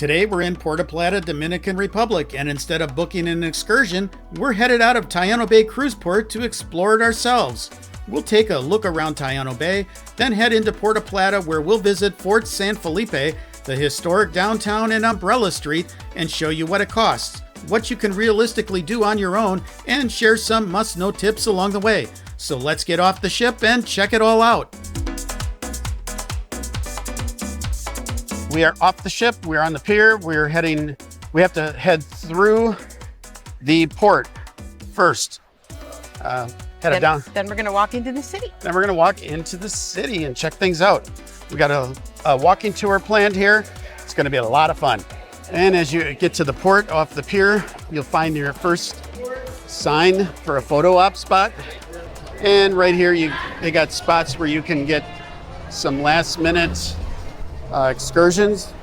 Today we're in Puerto Plata, Dominican Republic, and instead of booking an excursion, we're headed out of Taino Bay Cruise Port to explore it ourselves. We'll take a look around Taino Bay, then head into Puerto Plata where we'll visit Fort San Felipe, the historic downtown and Umbrella Street, and show you what it costs, what you can realistically do on your own, and share some must-know tips along the way. So let's get off the ship and check it all out. We are off the ship, we're on the pier, we have to head through the port first. Head down. Then we're gonna walk into the city. Then we're gonna walk into the city and check things out. We got a walking tour planned here. It's gonna be a lot of fun. And as you get to the port off the pier, you'll find your first sign for a photo op spot. And right here, they got spots where you can get some last minute excursions.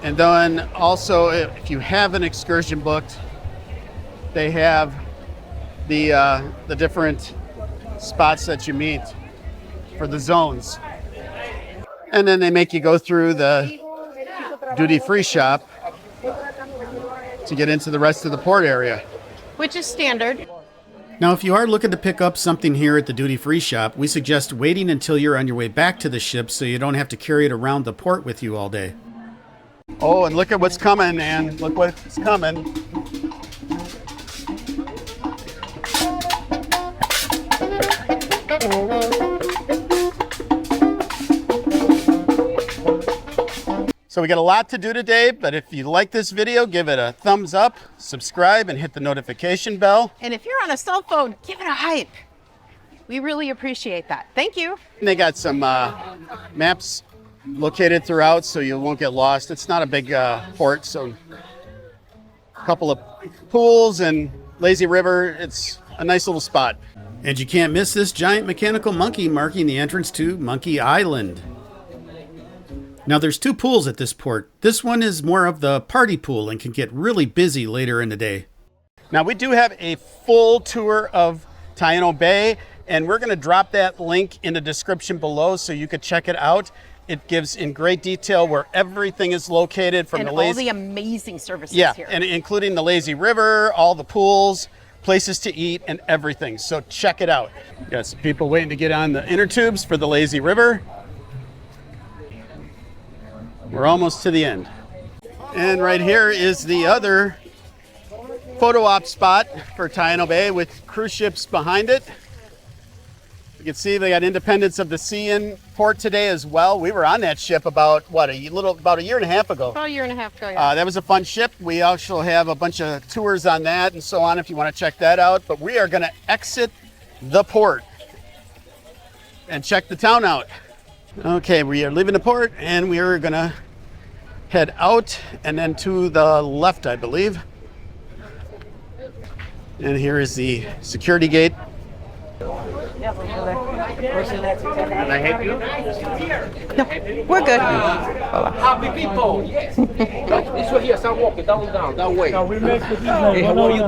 And then also, if you have an excursion booked, they have the different spots that you meet for the zones. And then they make you go through the duty-free shop to get into the rest of the port area. Which is standard. Now, if you are looking to pick up something here at the duty-free shop, we suggest waiting until you're on your way back to the ship so you don't have to carry it around the port with you all day. Oh, and look at what's coming, man. Look what's coming. So we got a lot to do today, but if you like this video, give it a thumbs up, subscribe, and hit the notification bell. And if you're on a cell phone, give it a hype. We really appreciate that. Thank you. And they got some maps located throughout so you won't get lost. It's not a big port, so a couple of pools and lazy river. It's a nice little spot. And you can't miss this giant mechanical monkey marking the entrance to Monkey Island. Now there's two pools at this port. This one is more of the party pool and can get really busy later in the day. Now we do have a full tour of Taino Bay, and we're gonna drop that link in the description below so you could check it out. It gives in great detail where everything is located from and the all the amazing services here. And including the lazy river, all the pools, places to eat, and everything. So check it out. Got some people waiting to get on the inner tubes for the lazy river. We're almost to the end. And right here is the other photo op spot for Taino Bay with cruise ships behind it. You can see they got Independence of the Sea in port today as well. We were on that ship about a year and a half ago. About a year and a half ago, yeah. That was a fun ship. We also have a bunch of tours on that and so on if you want to check that out. But we are going to exit the port and check the town out. Okay, we are leaving the port and we are going to head out and then to the left, I believe. And here is the security gate. Can I help you? No, we're good. Happy people, yes. This way here, start walking down, that way. Hey, how are you?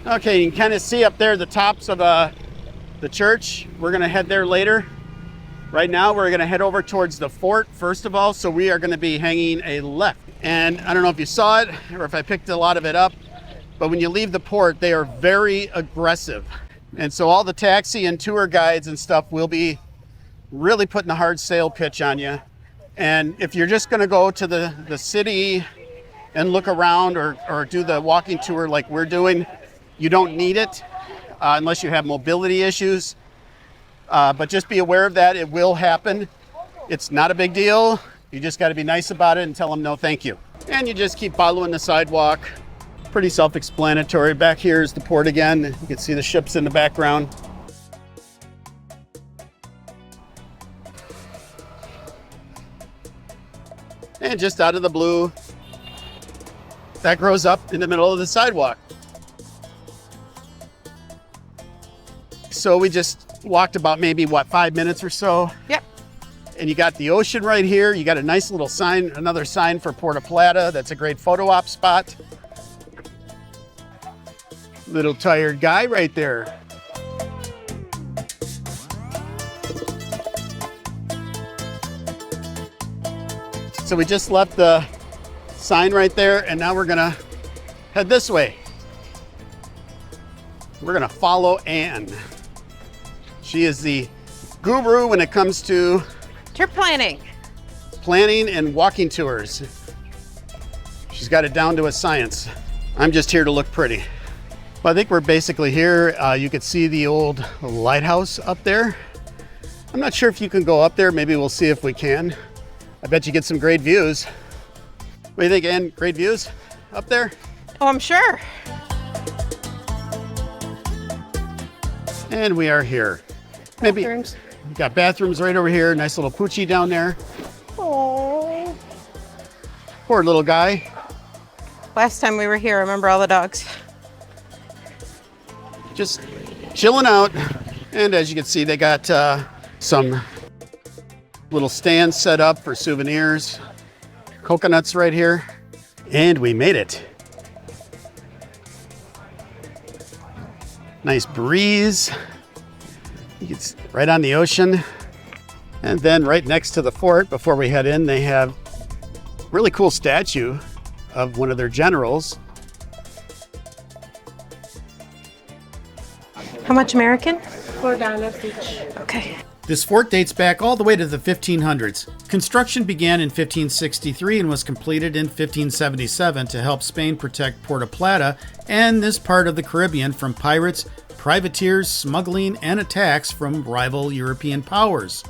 Okay, you can kind of see up there the tops of the church. We're going to head there later. Right now, we're going to head over towards the fort, first of all. So we are going to be hanging a left. And I don't know if you saw it or if I picked a lot of it up, but when you leave the port, they are very aggressive. And so all the taxi and tour guides and stuff will be really putting a hard sale pitch on you. And if you're just going to go to the city and look around or do the walking tour like we're doing, you don't need it unless you have mobility issues. But just be aware of that. It will happen. It's not a big deal. You just got to be nice about it and tell them no thank you. And you just keep following the sidewalk. Pretty self-explanatory. Back here is the port again. You can see the ships in the background. And just out of the blue, that grows up in the middle of the sidewalk. So we just walked about maybe, 5 minutes or so? Yep. And you got the ocean right here. You got a nice little sign, another sign for Puerto Plata. That's a great photo op spot. Little tired guy right there. So we just left the sign right there, and now we're gonna head this way. We're gonna follow Anne. She is the guru when it comes to Trip planning. planning and walking tours. She's got it down to a science. I'm just here to look pretty. Well, I think we're basically here. You could see the old lighthouse up there. I'm not sure if you can go up there. Maybe we'll see if we can. I bet you get some great views. What do you think, Ann? Great views up there? Oh, I'm sure. And we are here. Maybe Bathrooms. we've got bathrooms right over here. Nice little poochie down there. Oh. Poor little guy. Last time we were here, I remember all the dogs. Just chilling out. And as you can see, they got some little stands set up for souvenirs. Coconuts right here. And we made it. Nice breeze. It's right on the ocean. And then right next to the fort, before we head in, they have a really cool statue of one of their generals. How much American? $4 each. Okay. This fort dates back all the way to the 1500s. Construction began in 1563 and was completed in 1577 to help Spain protect Puerto Plata and this part of the Caribbean from pirates, privateers, smuggling, and attacks from rival European powers.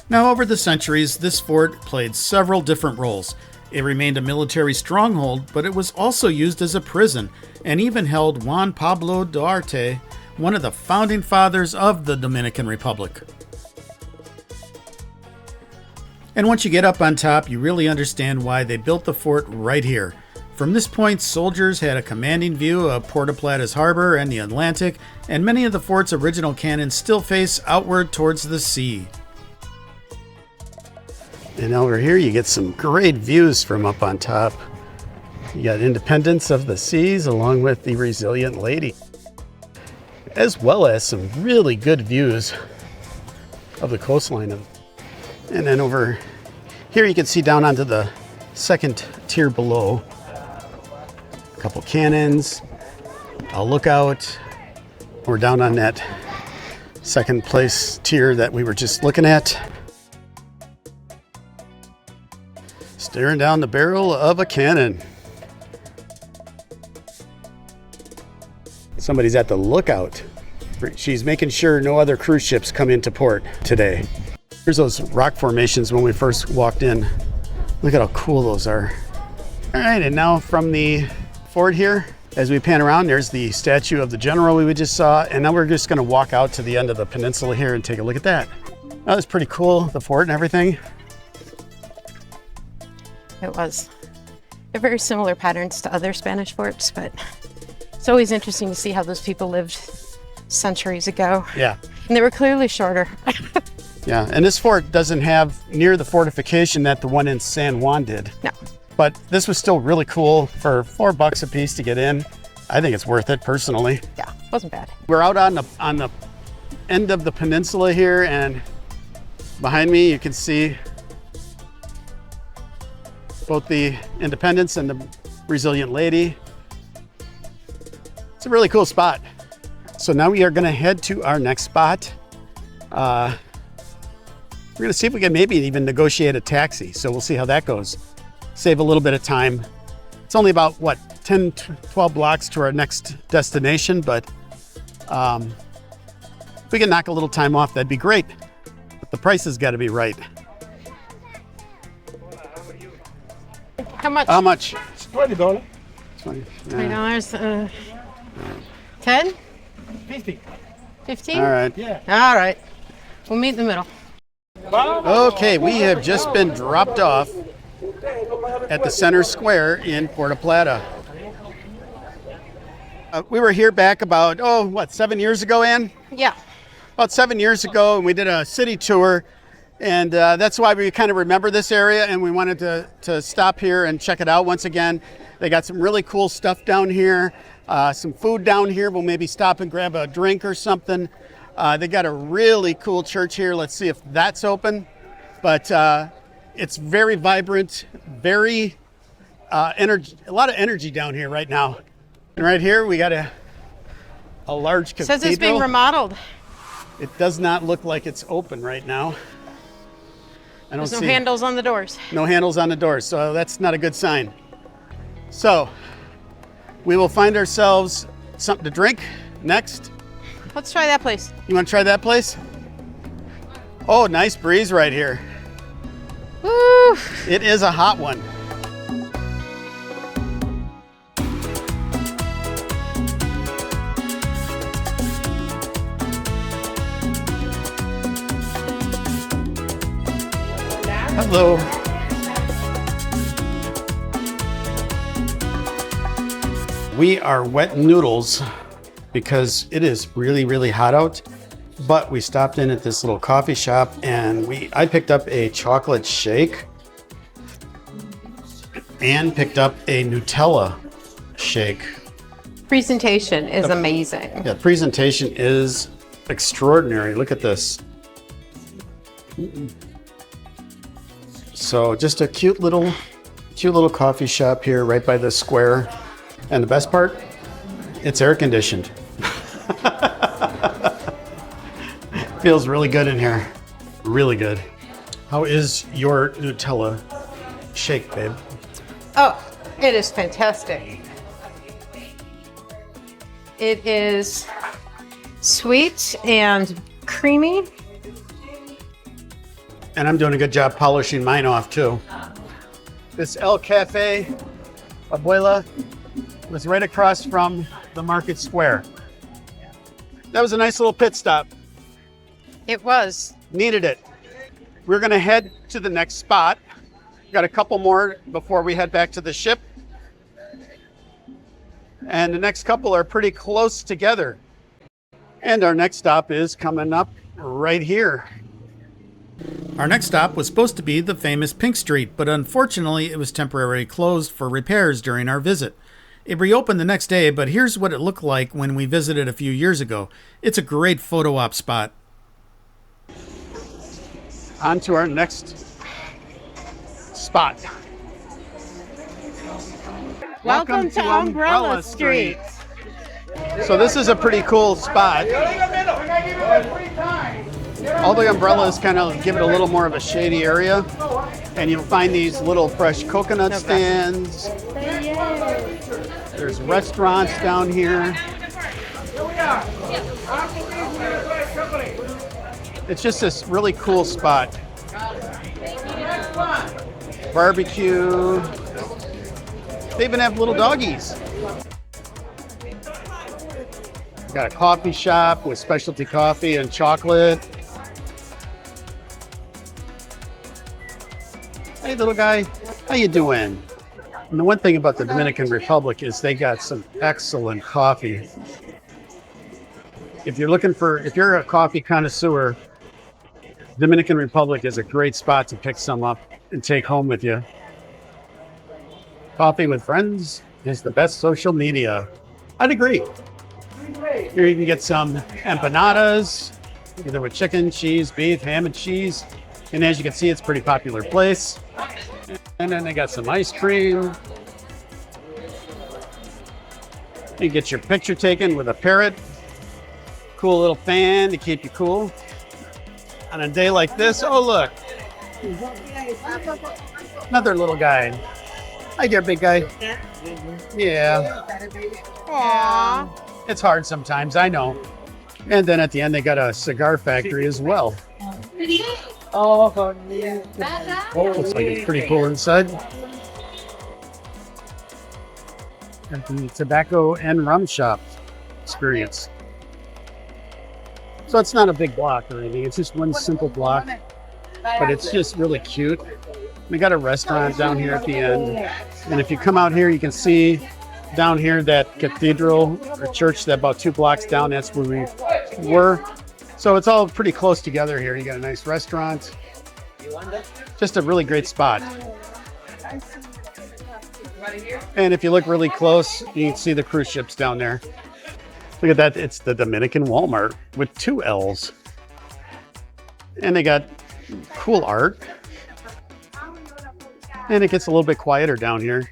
Now, over the centuries, this fort played several different roles. It remained a military stronghold, but it was also used as a prison and even held Juan Pablo Duarte, one of the founding fathers of the Dominican Republic. And once you get up on top, you really understand why they built the fort right here. From this point, soldiers had a commanding view of Puerto Plata's harbor and the Atlantic, and many of the fort's original cannons still face outward towards the sea. And over here you get some great views from up on top. You got Independence of the Seas along with the Resilient Lady, as well as some really good views of the coastline. And then over here you can see down onto the second tier below. A couple cannons, a lookout. We're down on that second place tier that we were just looking at. Staring down the barrel of a cannon. Somebody's at the lookout. She's making sure no other cruise ships come into port today. Here's those rock formations when we first walked in. Look at how cool those are. All right, and now from the fort here, as we pan around, there's the statue of the general we just saw, and now we're just gonna walk out to the end of the peninsula here and take a look at that. That was pretty cool, the fort and everything. It was. They're very similar patterns to other Spanish forts, but it's always interesting to see how those people lived centuries ago. Yeah. And they were clearly shorter. Yeah, and this fort doesn't have near the fortification that the one in San Juan did. No. But this was still really cool for $4 a piece to get in. I think it's worth it personally. Yeah, wasn't bad. We're out on the end of the peninsula here, and behind me you can see both the Independence and the Resilient Lady. It's a really cool spot. So now we are going to head to our next spot. We're going to see if we can maybe even negotiate a taxi. So we'll see how that goes. Save a little bit of time. It's only about, what, 10, 12 blocks to our next destination, but if we can knock a little time off, that'd be great. But the price has got to be right. How much? How much? It's $20. 20. $20. 10? 50. 15? All right. Yeah. All right. We'll meet in the middle. Okay, we have just been dropped off at the center square in Puerto Plata. We were here back about, 7 years ago, Ann? Yeah. About 7 years ago, and we did a city tour, and that's why we kind of remember this area, and we wanted to stop here and check it out once again. They got some really cool stuff down here, some food down here. We'll maybe stop and grab a drink or something. They got a really cool church here. Let's see if that's open. But it's very vibrant, very energy, a lot of energy down here right now. And right here we got a large cathedral. Says it's being remodeled. It does not look like it's open right now. I don't There's see no handles on the doors. no handles on the doors, so that's not a good sign. So we will find ourselves something to drink next. Let's try that place. You want to try that place? Oh, nice breeze right here. Woo! It is a hot one. Hello. We are wet noodles because it is really, really hot out. But we stopped in at this little coffee shop and I picked up a chocolate shake and picked up a Nutella shake. Presentation is amazing. Yeah, presentation is extraordinary. Look at this. So just a cute little coffee shop here right by the square. And the best part, it's air conditioned. Feels really good in here. Really good. How is your Nutella shake, babe? Oh, it is fantastic. It is sweet and creamy. And I'm doing a good job polishing mine off too. This El Cafe Abuela was right across from the market square. That was a nice little pit stop. It was. Needed it. We're gonna head to the next spot. Got a couple more before we head back to the ship. And the next couple are pretty close together. And our next stop is coming up right here. Our next stop was supposed to be the famous Pink Street, but unfortunately it was temporarily closed for repairs during our visit. It reopened the next day, but here's what it looked like when we visited a few years ago. It's a great photo op spot. On to our next spot. Welcome to Umbrella Street. So this is a pretty cool spot. All the umbrellas kind of give it a little more of a shady area. And you'll find these little fresh coconut stands. There's restaurants down here. It's just this really cool spot. Barbecue. They even have little doggies. Got a coffee shop with specialty coffee and chocolate. Hey, little guy, how you doing? And the one thing about the Dominican Republic is they got some excellent coffee. If you're a coffee connoisseur, Dominican Republic is a great spot to pick some up and take home with you. Coffee with friends is the best social media. I'd agree. Here you can get some empanadas, either with chicken, cheese, beef, ham and cheese. And as you can see, it's a pretty popular place. And then they got some ice cream. You get your picture taken with a parrot. Cool little fan to keep you cool. On a day like this, oh look. Another little guy. Hi there, big guy. Yeah. Aww. It's hard sometimes, I know. And then at the end, they got a cigar factory as well. Looks like it's pretty cool inside. And the tobacco and rum shop experience. So it's not a big block or anything. It's just one simple block, but it's just really cute. We got a restaurant down here at the end. And if you come out here, you can see down here that cathedral or church that about 2 blocks down, that's where we were. So it's all pretty close together here. You got a nice restaurant. Just a really great spot. And if you look really close, you can see the cruise ships down there. Look at that. It's the Dominican Walmart with 2 L's. And they got Cool art. And it gets a little bit quieter down here.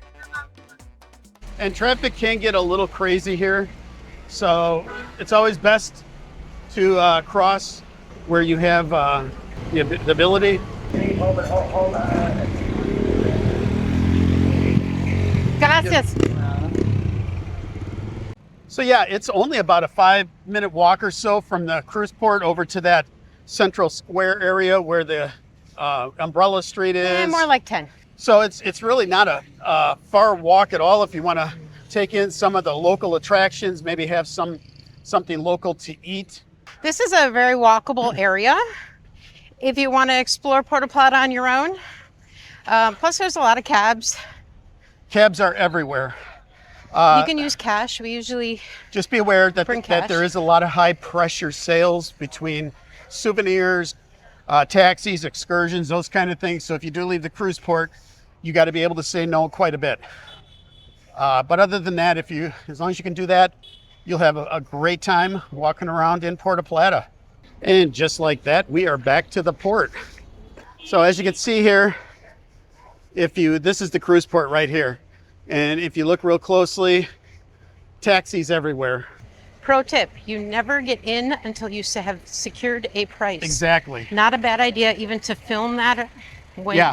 And traffic can get a little crazy here. So it's always best to cross where you have the ability. Gracias. So yeah, it's only about a 5-minute walk or so from the cruise port over to that central square area where the umbrella street is. More like 10. So it's really not a far walk at all if you want to take in some of the local attractions, maybe have something local to eat. This is a very walkable area if you want to explore Puerto Plata on your own. Plus, there's a lot of cabs. Cabs are everywhere. You can use cash. We usually just be aware that bring cash. There is a lot of high pressure sales between souvenirs, taxis, excursions, those kind of things. So if you do leave the cruise port, you got to be able to say no quite a bit. But other than that, as long as you can do that, you'll have a great time walking around in Puerto Plata. And just like that, we are back to the port. So as you can see here, this is the cruise port right here. And if you look real closely, taxis everywhere. Pro tip, you never get in until you have secured a price. Exactly. Not a bad idea even to film that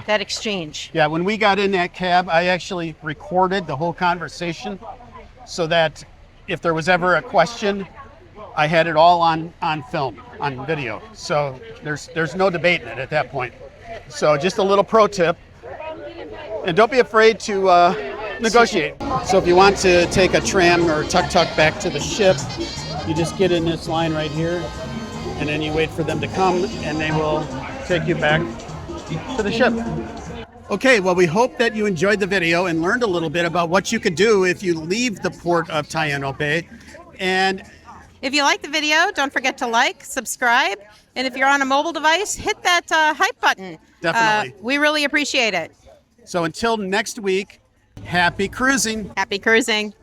that exchange. Yeah, when we got in that cab, I actually recorded the whole conversation so that if there was ever a question, I had it all on film, on video. So there's no debating it at that point. So just a little pro tip. And don't be afraid to negotiate. So if you want to take a tram or tuk-tuk back to the ship, you just get in this line right here, and then you wait for them to come, and they will take you back to the ship. Okay, well, we hope that you enjoyed the video and learned a little bit about what you could do if you leave the port of Taino Bay. And if you like the video, don't forget to like, subscribe, and if you're on a mobile device, hit that hype button. Definitely. We really appreciate it. So until next week, happy cruising. Happy cruising.